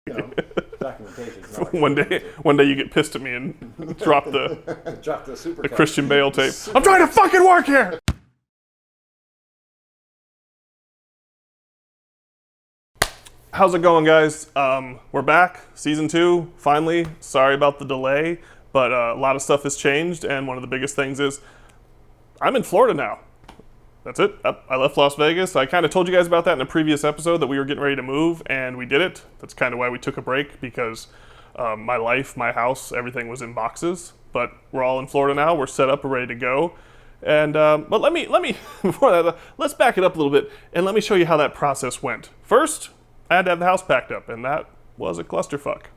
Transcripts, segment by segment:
You know, documentation. One day you get pissed at me and drop the Drop the super the Christian Bale tape. I'm trying to fucking work here. How's it going, guys? We're back, season 2, finally. Sorry about the delay, but a lot of stuff has changed, and one of the biggest things is I'm in Florida now. That's it. I left Las Vegas. I kind of told you guys about that in a previous episode, that we were getting ready to move, and we did it. That's kind of why we took a break, because my life, my house, everything was in boxes. But we're all in Florida now. We're set up, we're ready to go. And but let me before that, let's back it up a little bit, and let me show you how that process went. First, I had to have the house packed up, and that was a clusterfuck.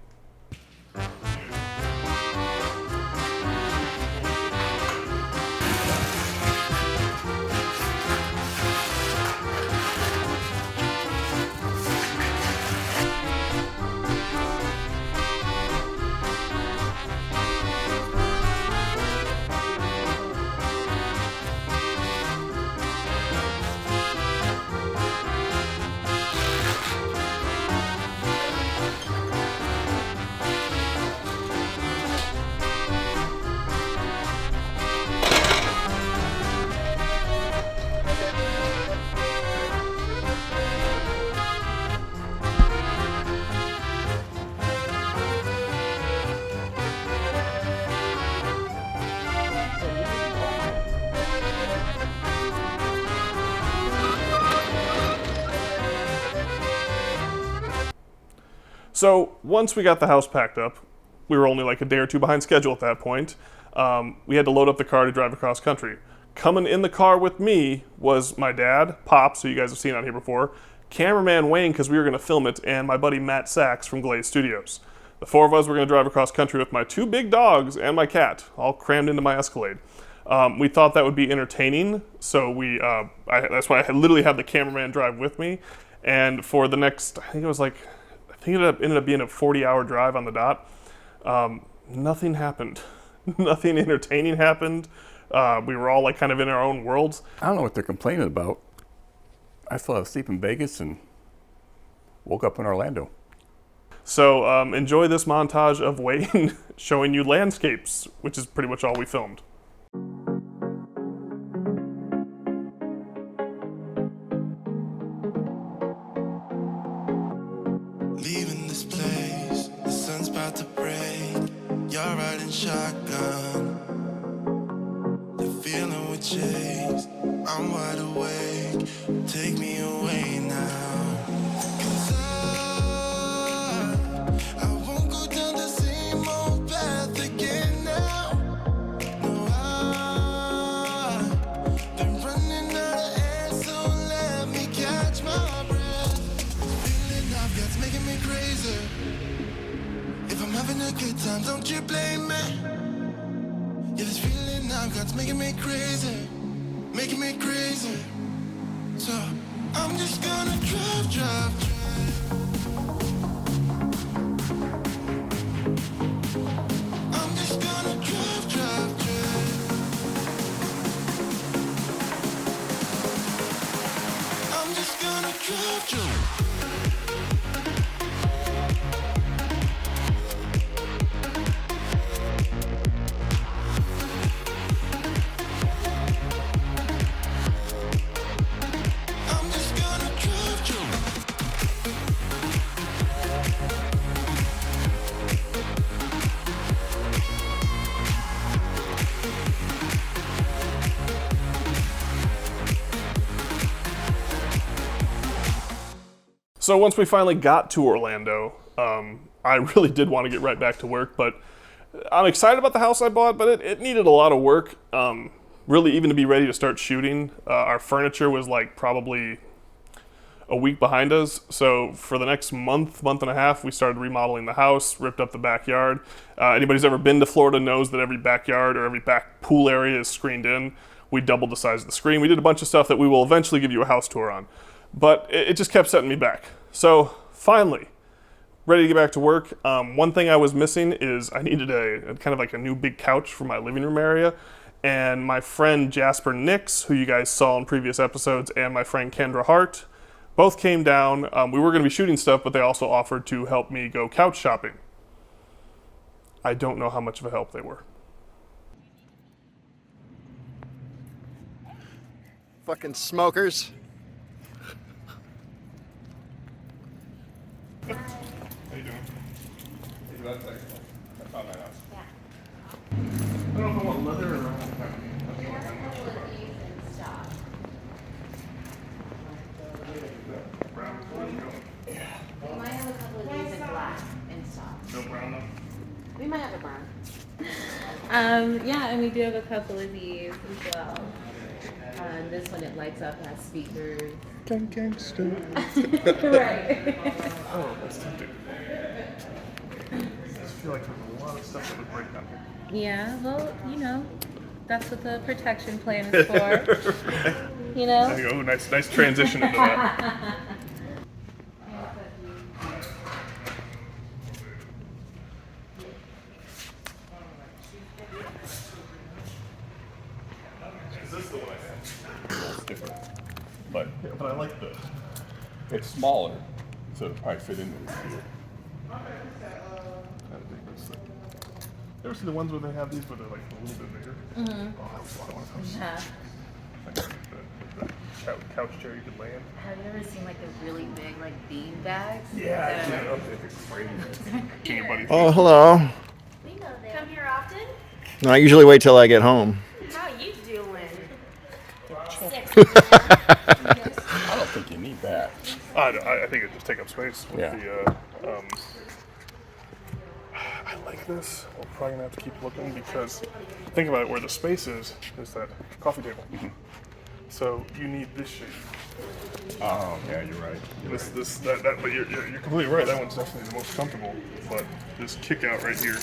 So once we got the house packed up, we were only like a day or two behind schedule at that point. We had to load up the car to drive across country. Coming in the car with me was my dad, Pops, who you guys have seen on here before, cameraman Wayne, because we were going to film it, and my buddy Matt Sachs from Glaze Studios. The 4 of us were going to drive across country with my 2 big dogs and my cat, all crammed into my Escalade. We thought that would be entertaining, so that's why I literally had the cameraman drive with me. And for the next, I think it ended up being a 40-hour drive on the dot. Nothing happened. Nothing entertaining happened. We were all like kind of in our own worlds. I don't know what they're complaining about. I fell asleep in Vegas and woke up in Orlando. So enjoy this montage of Wayne showing you landscapes, which is pretty much all we filmed. Leaving this place, the sun's about to break. You're riding shotgun. The feeling we chase. I'm wide awake. Take me away now. 'Cause I won't go down the same old path again now. No, I've been running out of air, so let me catch my breath. Feeling I've got's making me crazy. If I'm having a good time, don't you blame me. Yeah, this feeling I've got's making me crazy. Making me crazy. So I'm just gonna drive. I'm just gonna drive. I'm just gonna drive. I'm just gonna drive. So once we finally got to Orlando, I really did want to get right back to work, but I'm excited about the house I bought, but it needed a lot of work, really even to be ready to start shooting. Our furniture was like probably a week behind us, so for the next month and a half, we started remodeling the house, ripped up the backyard. Anybody who's ever been to Florida knows that every backyard or every back pool area is screened in. We doubled the size of the screen. We did a bunch of stuff that we will eventually give you a house tour on. But it just kept setting me back. So finally, ready to get back to work. One thing I was missing is I needed a kind of like a new big couch for my living room area. And my friend Jasper Nix, who you guys saw in previous episodes, and my friend Kendra Hart Both came down. We were going to be shooting stuff, but they also offered to help me go couch shopping. I don't know how much of a help they were. Fucking smokers. How you doing? That's not my house. I don't know if I want leather or We might have a couple of these in black in stock. no brown though? We might have a brown. Yeah, and we do have a couple of these as well. This one, it lights up and has speakers. Gangster. Right. Oh, that's tempting. I just feel like there's a lot of stuff that would break down here. Yeah, well, you know, that's what the protection plan is for. You know? There you go. Nice transition into that. Is this the one I had? It's different. But Yeah, but I like the. it's smaller, so it'll probably fit into this here. I think that's the. You ever see the ones where they have these where they're like a little bit bigger? Mm-hmm. Oh, that's a lot of those. Yeah. Like the couch chair you could lay in. Have you ever seen like the really big like bean bags? Yeah, I do. Okay, King of buddies. Oh, hello. We know them. Come here often? No, I usually wait till I get home. How you doing? I don't think you need that. I think it just take up space with Yeah. the. I like this. We're probably gonna have to keep looking because think about it. Where the space is that coffee table. So you need this shape. Oh, yeah, you're right. That. But you're completely right. That one's definitely the most comfortable. But this kick out right here.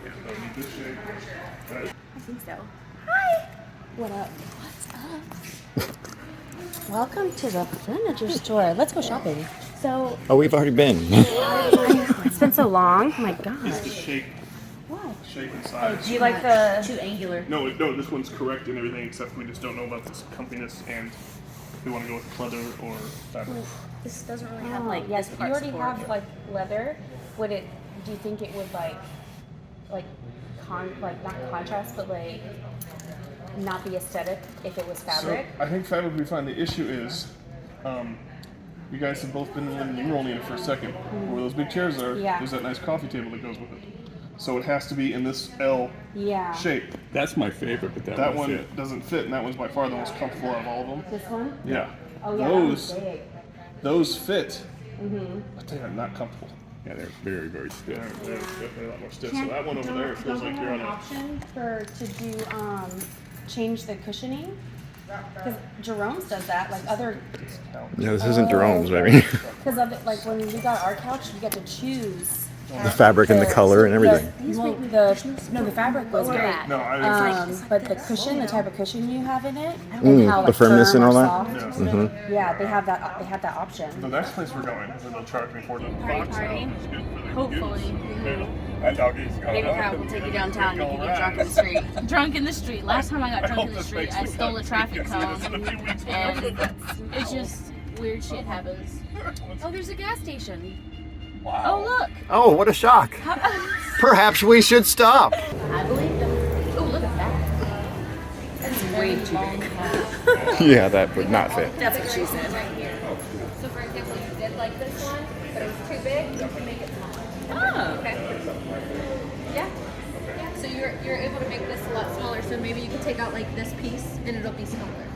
Yeah, so you need this shape. I think so. Hi. What up? What's up? Welcome to the furniture store. Let's go shopping. So, Oh, we've already been. it's been so long. Oh my It's the gosh. shape. What? Shape and size. Do you like the? Too angular. No, this one's correct and everything, except we just don't know about this comfiness and we want to go with leather or fabric. This doesn't really have Oh, like yes. this You part already support. have like leather. Would it? Do you think it would like not contrast, but like not be aesthetic if it was fabric? So I think fabric would be fine. The issue is, you guys have both been in the living room. You were only in it for a second. Where those big chairs are, Yeah. there's that nice coffee table that goes with it. So it has to be in this L Yeah. shape. That's my favorite, but That that one one fit. doesn't fit, and that one's by far the most comfortable out of all of them. This one? Yeah. Oh yeah. That one's Those big. those fit, but they are not comfortable. Yeah, they're very, very stiff. They're definitely a lot more stiff. So that one over there feels like you're on an a. option to do change the cushioning. Because Jerome's does that, like other. No, this isn't Jerome's, baby. Because of it, like when we got our couch, we got to choose The fabric and the color and everything. the fabric was great. No, I But the cushion, the type of cushion you have in it, and the firmness firm and or all that? soft. Yeah, they have that. They have that option. the next place we're going, and they'll charge me for the box. party. It's good for the Hopefully. That doggy's going Maybe up. Pat will take you downtown and you can get drunk in the street. Drunk in the street. Last time I got drunk in the street, I stole a traffic cone. And it's just weird shit happens. Oh, there's a gas station. Wow. Oh, look. Oh, what a shock. Perhaps we should stop. I believe them. Oh, look at that. That's way too big. Yeah, that would not fit. That's what she said. Right here. So, for example, you did like this one, but it was too big, you can make it smaller. Oh. Okay. Yeah. Yeah. So you're able to make this a lot smaller. So maybe you could take out like this piece and it'll be smaller.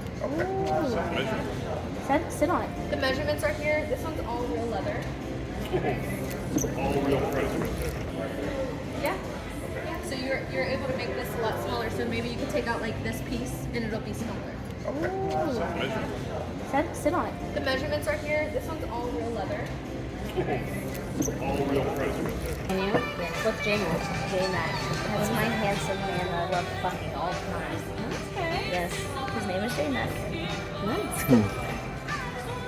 Sit on it. The measurements are here. This one's all real leather. All real price right there. Yeah. Yeah. So you're able to make this a lot smaller. So maybe you could take out like this piece and it'll be smaller. Sit on it. The measurements are here. This one's all real leather. All real price right there. And you? What's J-Mac? J-Mac. That's my handsome man that I love fucking all the time. Okay. Yes. His name is J-Mac. Nice.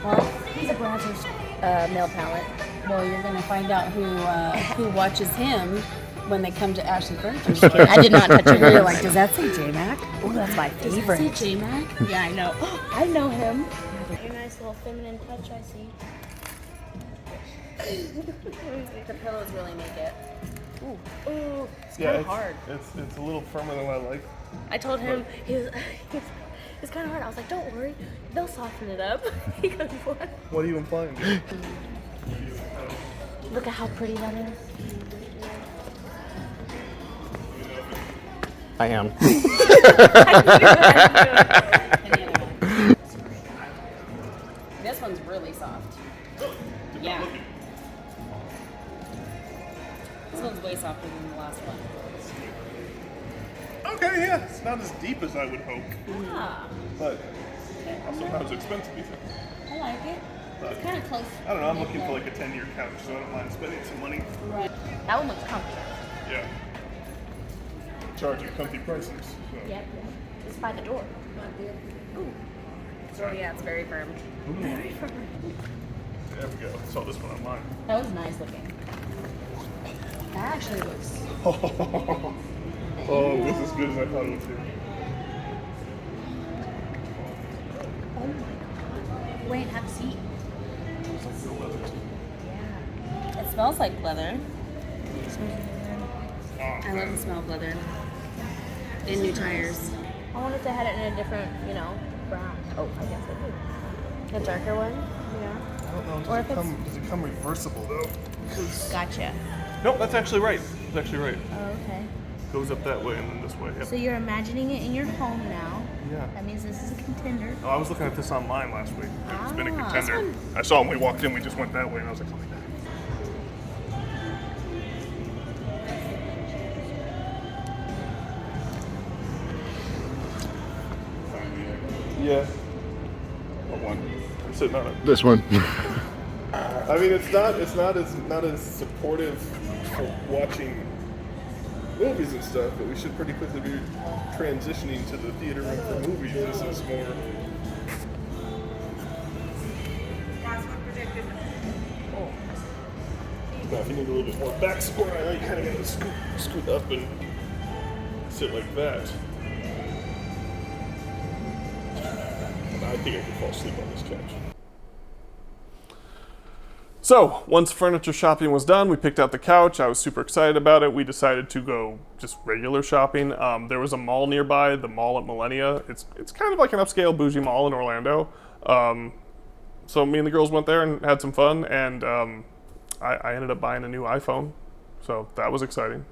Well, he's a Brazzers Male talent. Well, you're gonna find out who watches him when they come to Ashley Furniture Store. I did not touch your You're hands. like, does that say J-Mac? Oh, that's my favorite. J-Mac? Yeah, I know. I know him. You're nice little feminine touch, I see. The pillows really make it. Ooh, it's kind of hard. It's a little firmer than I like. I told him it's kind of hard. I was like, don't worry, they'll soften it up. He goes, what? What are you implying, dude? Look at how pretty that is. I am. This one's really soft. Yeah. This one's way softer than the last one. Okay, yeah, it's not as deep as I would hope, Yeah, but sometimes expensive, you think. I like it. But It's kind of close. I don't know, I'm looking for like a 10-year couch, so I don't mind spending some money. Right. That one looks comfy. Yeah. Charging comfy prices. So. Yep. It's by the door. Ooh. Oh yeah, it's very firm. Very firm. There we go. I saw this one online. That was nice looking. That actually looks. Oh, this is as good as I thought it would be. Oh my god. Wait, have a seat. Yeah. It smells like leather. I love the smell of leather. And new tires. I wonder if they had it in a different, brown. Oh, I guess they do. A darker one, I don't know. Or if it's- Does it come reversible though? Gotcha. Nope, that's actually right. That's actually right. Oh, okay. Goes up that way and then this way. Yep. So you're imagining it in your home now. Yeah. That means this is a contender. Oh, I was looking at this online last week. It's been a Ah, contender. this I saw when we walked in, we just went that way, and I was like, oh my god. Yeah. What one? I'm sitting on it. This one. I mean, it's not as supportive for watching movies and stuff, but we should pretty quickly be transitioning to the theater room for movies. This is more. Now, if you need a little bit more back support, I know you kind of got to scoot up and sit like that. I think I could fall asleep on this couch. So, once furniture shopping was done, we picked out the couch. I was super excited about it. We decided to go just regular shopping. There was a mall nearby, the mall at Millennia. It's kind of like an upscale bougie mall in Orlando. So me and the girls went there and had some fun, and I ended up buying a new iPhone. So that was exciting.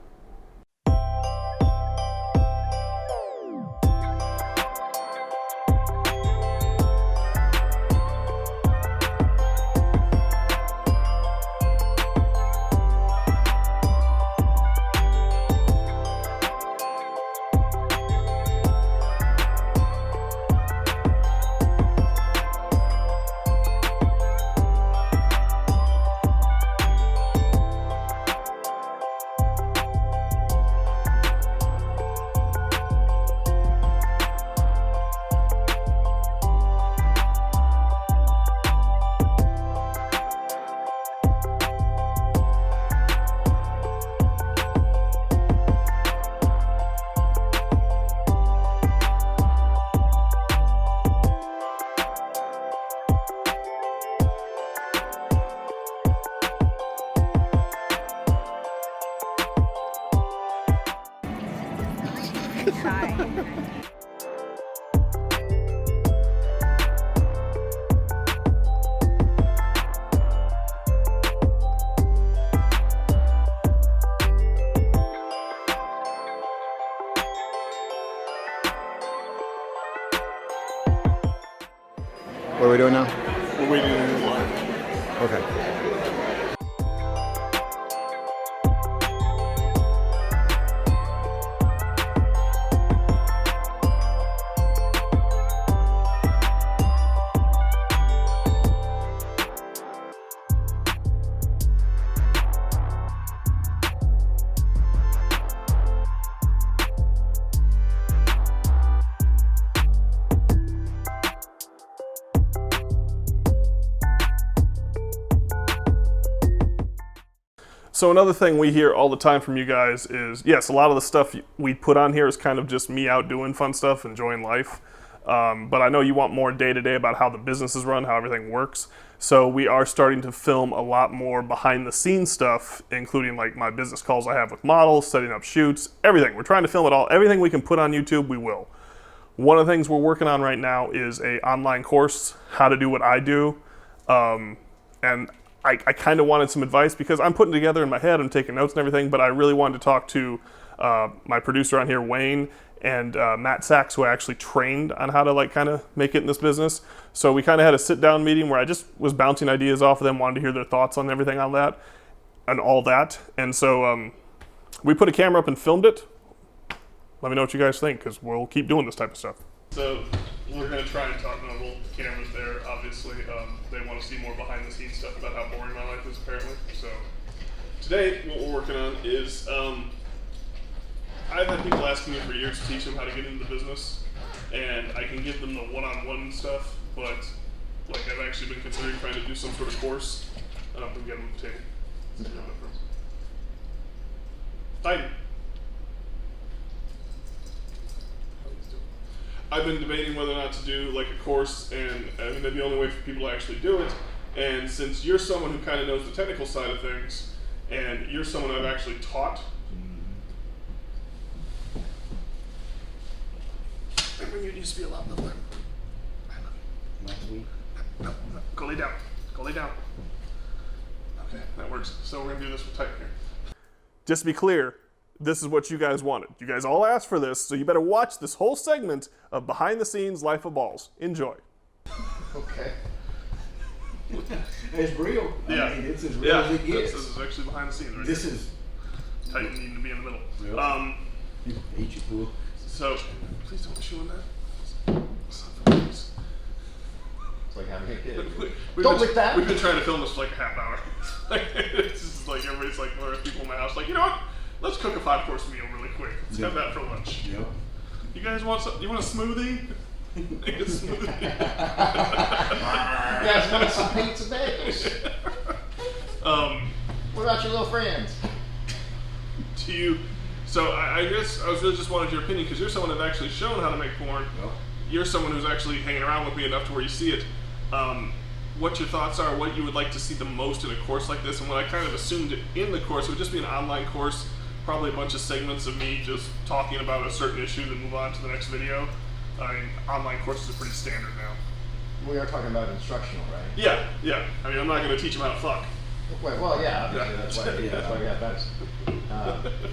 What are we doing now? We're waiting in line. Okay. So another thing we hear all the time from you guys is, yes, a lot of the stuff we put on here is kind of just me out doing fun stuff, enjoying life. But I know you want more day-to-day about how the business is run, how everything works. So we are starting to film a lot more behind-the-scenes stuff, including like my business calls I have with models, setting up shoots, everything. We're trying to film it all. Everything we can put on YouTube, we will. One of the things we're working on right now is a online course, how to do what I do. And I kind of wanted some advice because I'm putting together in my head, I'm taking notes and everything, but I really wanted to talk to my producer on here, Wayne, and Matt Sachs, who I actually trained on how to like kind of make it in this business. So we kind of had a sit-down meeting where I just was bouncing ideas off of them, wanted to hear their thoughts on everything on that and all that. And so we put a camera up and filmed it. Let me know what you guys think, because we'll keep doing this type of stuff. So we're going to try and talk, no, well, the camera's there, obviously. They want to see more behind-the-scenes stuff about how boring my life is, apparently. So today, what we're working on is, I've had people asking me for years to teach them how to get into the business, and I can give them the one-on-one stuff, but like I've actually been considering trying to do some sort of course. We get them the table. Hi. I've been debating whether or not to do like a course, and I mean that'd be the only way for people to actually do it. And since you're someone who kind of knows the technical side of things, and you're someone I've actually taught. You need to be a lot littler. I love you. No, go lay down. Go lay down. Okay, that works. So we're gonna do this with Titan here. Just to be clear, this is what you guys wanted. You guys all asked for this, so you better watch this whole segment of Behind the Scenes Life of Balls. Enjoy. Okay. It's real. Yeah. I mean, it's as real as it gets. This is actually behind the scenes right This here. is. Titan needing to be in the middle. Yep. Eat your fool. So, please don't chew on that. It's like having a kid. Don't lick that. We've been trying to film this for like a half hour. It's just like everybody's like, there's people in my house like, you know what? Let's cook a 5-course meal really quick. Let's have that for lunch. Yep. You guys want some? You want a smoothie? Make a smoothie. You guys want some pizza bagels? What about your little friends? Do you? So I guess I was really just wanted your opinion because you're someone that's actually shown how to make porn. Yep. You're someone who's actually hanging around with me enough to where you see it. What your thoughts are, what you would like to see the most in a course like this, and what I kind of assumed in the course would just be an online course, probably a bunch of segments of me just talking about a certain issue, then move on to the next video. I mean, online courses are pretty standard now. We are talking about instructional, right? Yeah. I mean, I'm not going to teach them how to fuck. Well, yeah, obviously that's why we got medicine.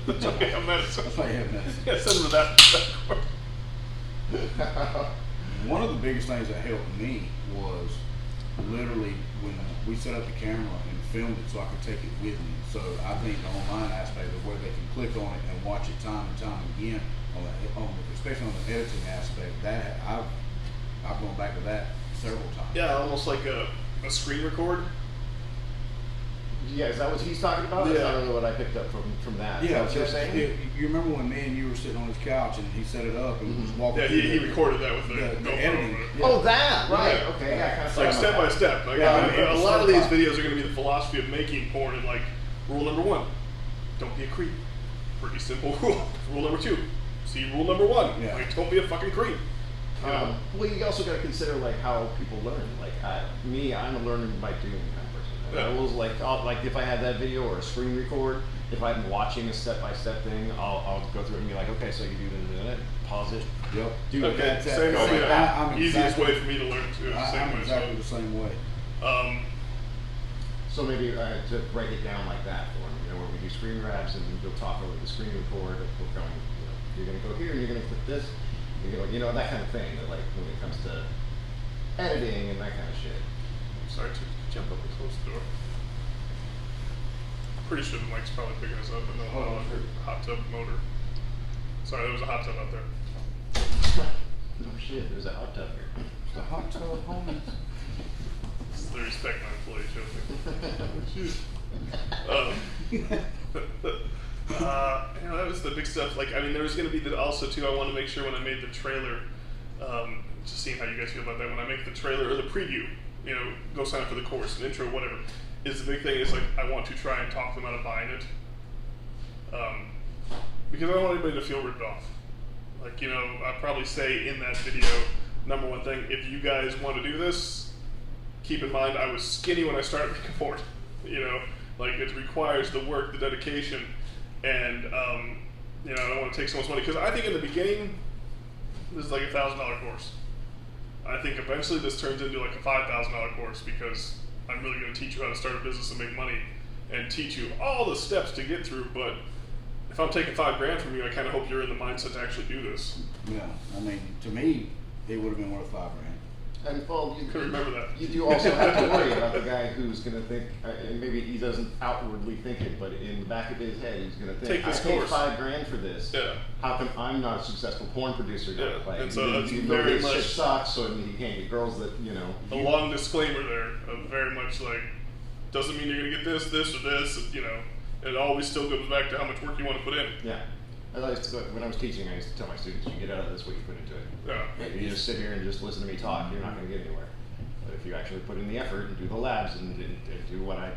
It's okay, I'm medicine. That's why you have medicine. Yeah, send them to that course. One of the biggest things that helped me was literally when we set up the camera and filmed it so I could take it with me. So I think the online aspect of where they can click on it and watch it time and time again, especially on the editing aspect, that I've gone back to that several times. Yeah, almost like a screen record. Yeah, is that what he's talking about? Yeah. That's not really what I picked up from that. Is Yeah, that what you're saying? You remember when me and you were sitting on his couch and he set it up and was walking Yeah, through he recorded that with the the GoPro editing. over it. Oh, that, right. Yeah. Okay, yeah, kind of Like step by step. Like, Yeah, I mean, yeah, a lot of these step by- videos are going to be the philosophy of making porn, and like rule number 1, don't be a creep. Pretty simple rule. Rule number 2, see rule number 1. Yeah. Like, don't be a fucking creep. You know? Well, you also got to consider like how people learn. Like I'm a learning by doing kind of person. Yeah. I was like if I had that video or a screen record, if I'm watching a step-by-step thing, I'll go through it and be like, okay, so you do this, pause it. Yep. Do Okay, that. same like way. that. I'm Easiest exactly- way for me to learn too. Same I'm way. exactly the same way. So maybe to break it down like that for me, where we do screen grabs and you'll talk over the screen record. We're going, you're going to go here and you're going to click this. You're going, that kind of thing. That like when it comes to editing and that kind of shit. Sorry to jump up and close the door. Pretty sure the mic's probably picking us up, but no, hot tub motor. Sorry, there was a hot tub out there. No shit, there's a hot tub here. The hot tub homies. This is the respect my employee that was the big stuff. Like, I mean, there was going to be also too. I want to make sure when I made the trailer, just seeing how you guys feel about that. When I make the trailer or the preview, go sign up for the course, an intro, whatever. Is the big thing is like I want to try and talk them out of buying it, because I don't want anybody to feel ripped off. Like, I'd probably say in that video, number one thing, if you guys want to do this, keep in mind I was skinny when I started making porn. You know, like it requires the work, the dedication, and you know, I don't want to take someone's money because I think in the beginning this is like $1,000 course. I think eventually this turns into like a $5,000 course because I'm really going to teach you how to start a business and make money and teach you all the steps to get through. But if I'm taking $5,000 from you, I kind of hope you're in the mindset to actually do this. Yeah, I mean, to me, it would have been worth $5,000. And well, you Could remember that. You do also have to worry about the guy who's going to think, and maybe he doesn't outwardly think it, but in the back of his head, he's going to think, Take this I paid course. $5,000 for this. Yeah. How come I'm not a successful porn producer now? Yeah, Like, and so that's you know very this much- shit sucks, so he can't get girls that, you know. A long disclaimer there of very much like, doesn't mean you're going to get this, this, or this, you know. It always still goes back to how much work you want to put in. Yeah. When I was teaching, I used to tell my students, you get out of this what you put into it. Yeah. If you just sit here and just listen to me talk, you're not going to get anywhere. But if you actually put in the effort and do the labs and do what I,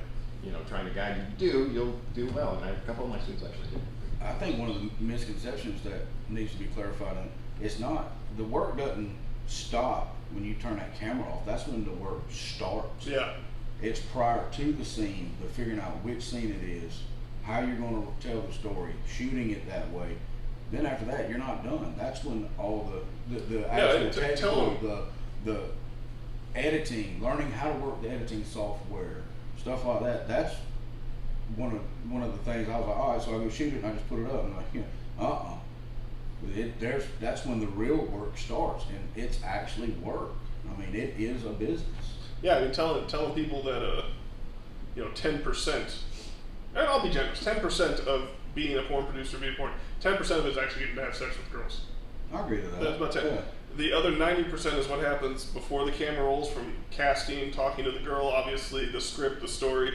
trying to guide you to do, you'll do well. And a couple of my students actually did. I think one of the misconceptions that needs to be clarified, it's not, the work doesn't stop when you turn that camera off. That's when the work starts. Yeah. It's prior to the scene, but figuring out which scene it is, how you're going to tell the story, shooting it that way. Then after that, you're not done. That's when all the actual technical, the editing, learning how to work the editing software, stuff like that. That's one of the things I was like, all right, so I go shoot it and I just put it up. And I'm like, that's when the real work starts, and it's actually work. I mean, it is a business. Yeah, I mean, telling people that 10%, and I'll be generous, 10% of being a porn producer, 10% of it is actually getting to have sex with girls. I agree with that. That's about 10. Yeah. The other 90% is what happens before the camera rolls, from casting, talking to the girl, obviously the script, the story,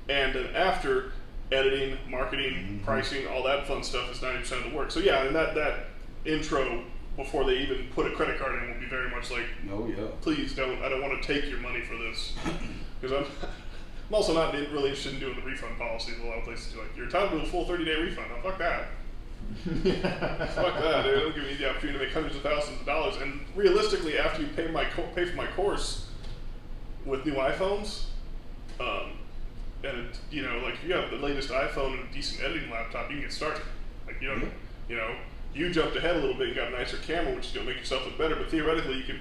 and then after editing, marketing, pricing, all that fun stuff is 90% of the work. So yeah, and that intro before they even put a credit card in will be very much like, Oh yeah. please don't, I don't want to take your money for this. Because I'm also not really interested in doing the refund policies. A lot of places do, like, you're entitled to a full 30-day refund. Oh, fuck that. Fuck that, dude. It'll give me the opportunity to make hundreds of thousands of dollars. And realistically, after you pay for my course with new iPhones, and like if you have the latest iPhone and a decent editing laptop, you can get started. Like you jumped ahead a little bit and got a nicer camera, which is gonna make yourself look better. But theoretically, you could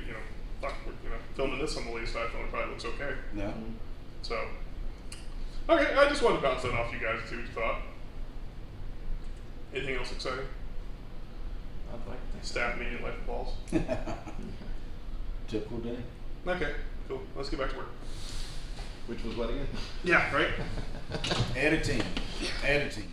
filming this on the latest iPhone, it probably looks okay. Yeah. So, okay, I just wanted to bounce that off you guys and see what you thought. Anything else exciting? I'd like to think. Staff meeting, life balls. Typical day. Okay, cool. Let's get back to work. Which was what again? Yeah, right? Editing. Editing.